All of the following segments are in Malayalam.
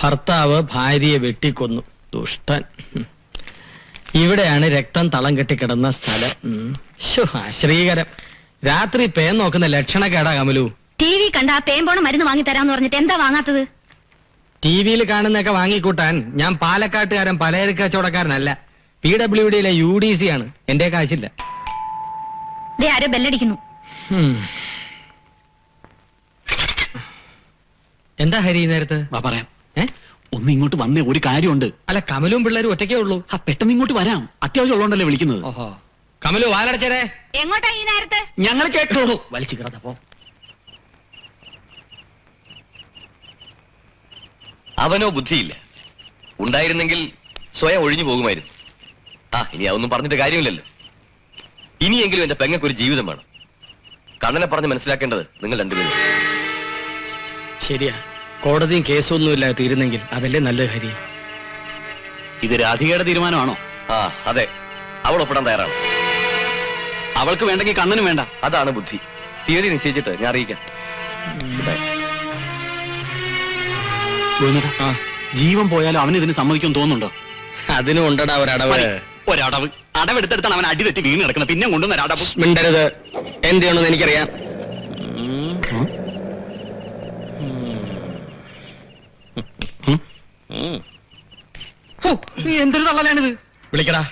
ഭർത്താവ് ഭാര്യയെ വെട്ടിക്കൊന്നു. ദുഷ്ടൻ. ഇവിടെയാണ് രക്തം തളം കെട്ടിക്കിടന്ന സ്ഥലം. ശ്രീകരം. രാത്രി പേൻ നോക്കുന്ന ലക്ഷണക്കേടാ കമലു. ടി വി കണ്ട പേൻ പോണ മരുന്ന് വാങ്ങി തരാന്ന് പറഞ്ഞിട്ട് എന്താ വാങ്ങാത്തത്? ടി വിയിൽ കാണുന്നൊക്കെ വാങ്ങിക്കൂട്ടാൻ ഞാൻ പാലക്കാട്ടുകാരൻ പലചരക്ക് കച്ചവടക്കാരനല്ല. PWDയിലെ UDC ആണ്. എന്റെ കാശില്ല. ആരോ ബെല്ലടിക്കുന്നു. എന്താ ഹരി നേരത്ത്? പറയാം. ഒന്ന് ഇങ്ങോട്ട് വന്നേ, ഒരു കാര്യമുണ്ട്. അല്ല, കമലും പിള്ളേരും ഒറ്റയ്ക്കേ ഉള്ളൂ. പെട്ടെന്ന് ഇങ്ങോട്ട് വരാം, അത്യാവശ്യം ഉള്ളതുകൊണ്ടല്ലേ വിളിക്കുന്നത്. ഓഹോ. കമലു വാലടച്ചേ. എങ്ങോട്ടാ ഈ നേരത്തെ? ഞങ്ങൾ കേട്ടോളൂ. വലിച്ചു കിടന്നപ്പോ അവനോ ബുദ്ധിയില്ല. ഉണ്ടായിരുന്നെങ്കിൽ സ്വയം ഒഴിഞ്ഞു പോകുമായിരുന്നു. ഇനി അതൊന്നും പറഞ്ഞിട്ട് കാര്യമില്ലല്ലോ. ഇനിയെങ്കിലും എന്റെ പെങ്ങൾക്കൊരു ജീവിതം വേണം. കണ്ണനെ പറഞ്ഞ് മനസ്സിലാക്കേണ്ടത് നിങ്ങൾ രണ്ടുപേരും. ശരിയാ, കോടതിയും കേസൊന്നുമില്ല തീരുന്നെങ്കിൽ അതല്ലേ നല്ലത് ഹരി. ഇത് രാധികയുടെ തീരുമാനമാണോ? അതെ, അവൾ ഒപ്പിടാൻ തയ്യാറാണ്. അവൾക്ക് വേണ്ടെങ്കിൽ കണ്ണനും വേണ്ട. അതാണ് ബുദ്ധി. തീയതി നിശ്ചയിച്ചിട്ട് ഞാൻ അറിയിക്കാം. ജീവൻ പോയാലും അവന് ഇതിന് സമ്മതിക്കും തോന്നുന്നുണ്ടോ? അതിനും ഉണ്ടടാ ഒരടവ്. ഒരടവ് അടവെടുത്തെടുത്താണ് അവൻ അടി തെറ്റി വീണ് കിടക്കുന്നത്. പിന്നെ കൊണ്ടുവന്ന അടവ്. മിണ്ടരുത്. എന്ത് ചെയ്യണമെന്ന് എനിക്കറിയാം. എന്തൊരു തള്ളലാണിത്? വിളിക്കടാ.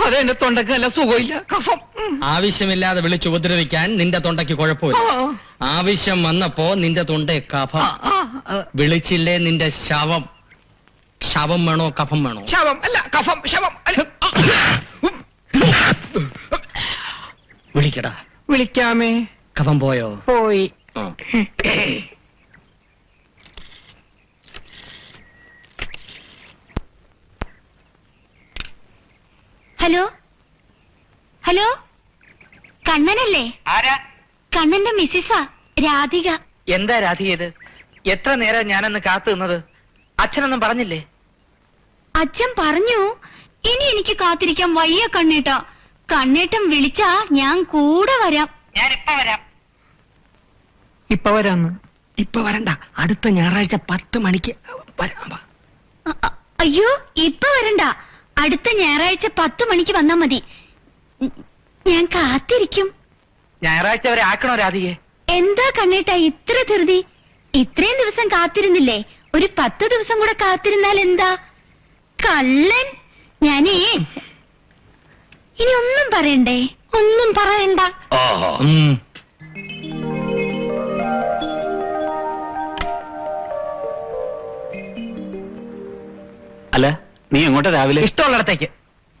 അതെ, എന്റെ തൊണ്ടക്ക് നല്ല സുഖമില്ല, കഫം. ആവശ്യമില്ലാതെ വിളിച്ച് ഉപദ്രവിക്കാൻ നിന്റെ തൊണ്ടയ്ക്ക് കുഴപ്പമില്ല. ആവശ്യം വന്നപ്പോ നിന്റെ തൊണ്ടേ കഫം. വിളിച്ചില്ലേ നിന്റെ ശവം. ശവം വേണോ കഫം വേണോ? ശവം അല്ല, കഫം. ശവം. വിളിക്കടാ. വിളിക്കാമേ. കഫം പോയോ? പോയി. ഹലോ ഹലോ, കണ്ണനല്ലേ? ആരാ? കണ്ണന്റെ മിസ്സിസാ, രാധിക. എന്താ രാധികത്? എത്ര നേരം ഞാനന്ന് കാത്തു നിന്നത്? അച്ഛനൊന്നും പറഞ്ഞില്ലേ? അച്ഛൻ പറഞ്ഞു, ഇനി എനിക്ക് കാത്തിരിക്കാൻ വയ്യ കണ്ണേട്ടാ. കണ്ണേട്ടൻ വിളിച്ചാ ഞാൻ കൂടെ വരാം. ഞാൻ ഇപ്പൊ വരാം. ഇപ്പൊ വരാന്ന്? ഇപ്പൊ വരണ്ട, അടുത്ത ഞായറാഴ്ച 10 മണിക്ക് വരാം. അയ്യോ, ഇപ്പൊ വരണ്ട, അടുത്ത ഞായറാഴ്ച 10 മണിക്ക് വന്നാ മതി. ഞാൻ കാത്തിരിക്കും. ഞായറാഴ്ച വരെ ആക്കണോ രാധികെ? എന്താ കണ്ണേട്ടാ ഇത്ര ധൃതി? ഇത്രയും ദിവസം കാത്തിരുന്നില്ലേ? ഒരു 10 ദിവസം കൂടെ കാത്തിരുന്നാൽ എന്താ? കള്ളൻ. ഞാനേ ഇനി ഒന്നും പറയണ്ടേ? ഒന്നും പറയണ്ട. അല്ല, നീ എങ്ങോട്ടാ രാവിലെ? ഇഷ്ടമുള്ളിടത്തേക്ക്.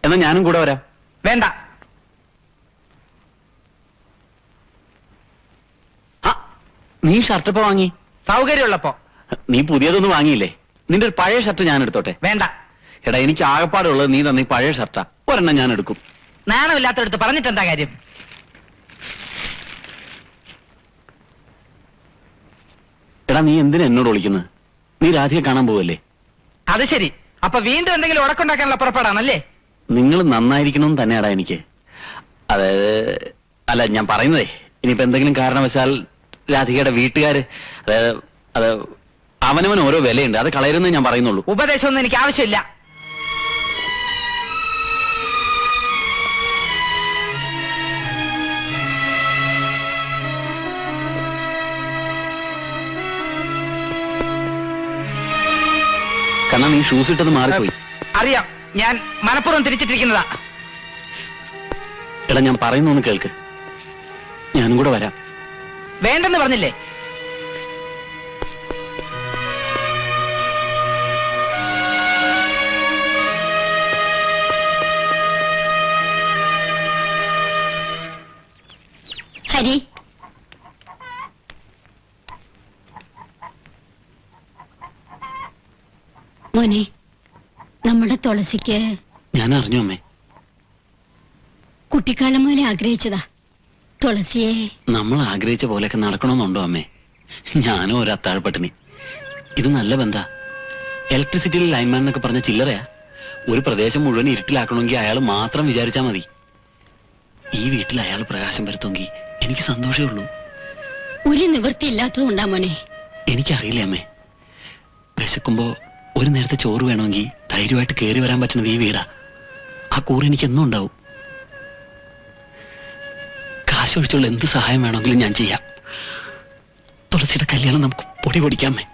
എന്നാ ഞാനും കൂടെ വരാം. വേണ്ട. നീ ഷർട്ട് ഇപ്പൊ വാങ്ങി? സൗകര്യമുള്ളപ്പോ. നീ പുതിയതൊന്നും വാങ്ങിയില്ലേ? നിന്റെ ഒരു പഴയ ഷർട്ട് ഞാൻ എടുത്തോട്ടെ? വേണ്ട. എടാ, എനിക്ക് ആകപ്പാടുള്ളത് നീ തന്നെ പഴയ ഷർട്ടാ. ഒരെണ്ണം ഞാൻ എടുക്കും. നാണമില്ലാത്തടുത്ത് പറഞ്ഞിട്ട് എന്താ കാര്യം? എടാ, നീ എന്തിനാ എന്നോട് വിളിക്കുന്നത്? നീ രാധിയെ കാണാൻ പോവല്ലേ? അത് ശരി. അപ്പൊ വീണ്ടും എന്തെങ്കിലും ഉടക്കുണ്ടാക്കാനുള്ള പുറപ്പാടാണല്ലേ? നിങ്ങൾ നന്നായിരിക്കണമെന്ന് തന്നെയാടാ എനിക്ക്. അതായത്, അല്ല, ഞാൻ പറയുന്നതേ, ഇനിയിപ്പോ എന്തെങ്കിലും കാരണവശാൽ രാധികയുടെ വീട്ടുകാര്, അതായത് അത് അവനവൻ ഓരോ വിലയുണ്ട്, അത് കളയരുന്നേ ഞാൻ പറയുന്നുള്ളൂ. ഉപദേശമൊന്നും എനിക്ക് ആവശ്യമില്ല. കാരണം നീ ഷൂസ് ഇട്ടത് മാറിപ്പോയി. അറിയാം, ഞാൻ മനഃപൂർവ്വം തിരിച്ചിട്ടിരിക്കുന്നതാ. എടാ, ഞാൻ പറയുന്നൊന്ന് കേൾക്ക്. ഞാനും കൂടെ വരാം. വേണ്ടെന്ന് പറഞ്ഞില്ലേ? ഹരി, മോനെ, നമ്മുടെ തുളസിക്ക് ഞാൻ അറിഞ്ഞു അമ്മേ. കുട്ടിക്കാലം മുതലേ ആഗ്രഹിച്ചതാ തുളസിയെ. നമ്മൾ ആഗ്രഹിച്ച പോലെയൊക്കെ നടക്കണമെന്നുണ്ടോ അമ്മേ? ഞാനും ഒരു അത്താഴപ്പട്ടിണി. ഇത് നല്ല ബന്ധാ. ഇലക്ട്രിസിറ്റിയിൽ ലൈൻമാൻ എന്നൊക്കെ പറഞ്ഞ ചില്ലറയാ. ഒരു പ്രദേശം മുഴുവൻ ഇരുട്ടിലാക്കണമെങ്കിൽ അയാൾ മാത്രം വിചാരിച്ചാൽ മതി. ഈ വീട്ടിൽ അയാൾ പ്രകാശം വരുത്തുമെങ്കിൽ എനിക്ക് സന്തോഷമേ ഉള്ളൂ. ഒരു നിവൃത്തി ഇല്ലാത്തതുകൊണ്ടാ മോനെ. എനിക്കറിയില്ലേ അമ്മേ, വിശക്കുമ്പോ ഒരു നേരത്തെ ചോറ് വേണമെങ്കിൽ ധൈര്യമായിട്ട് കയറി വരാൻ പറ്റുന്നത് ഈ വീടാ. ആ കൂറ് എനിക്ക് എന്നും ഉണ്ടാവും. കാശൊഴിച്ചുള്ള എന്ത് സഹായം വേണമെങ്കിലും ഞാൻ ചെയ്യാം. തുളസിയുടെ കല്യാണം നമുക്ക് പൊടി പൊടിക്കാമേ.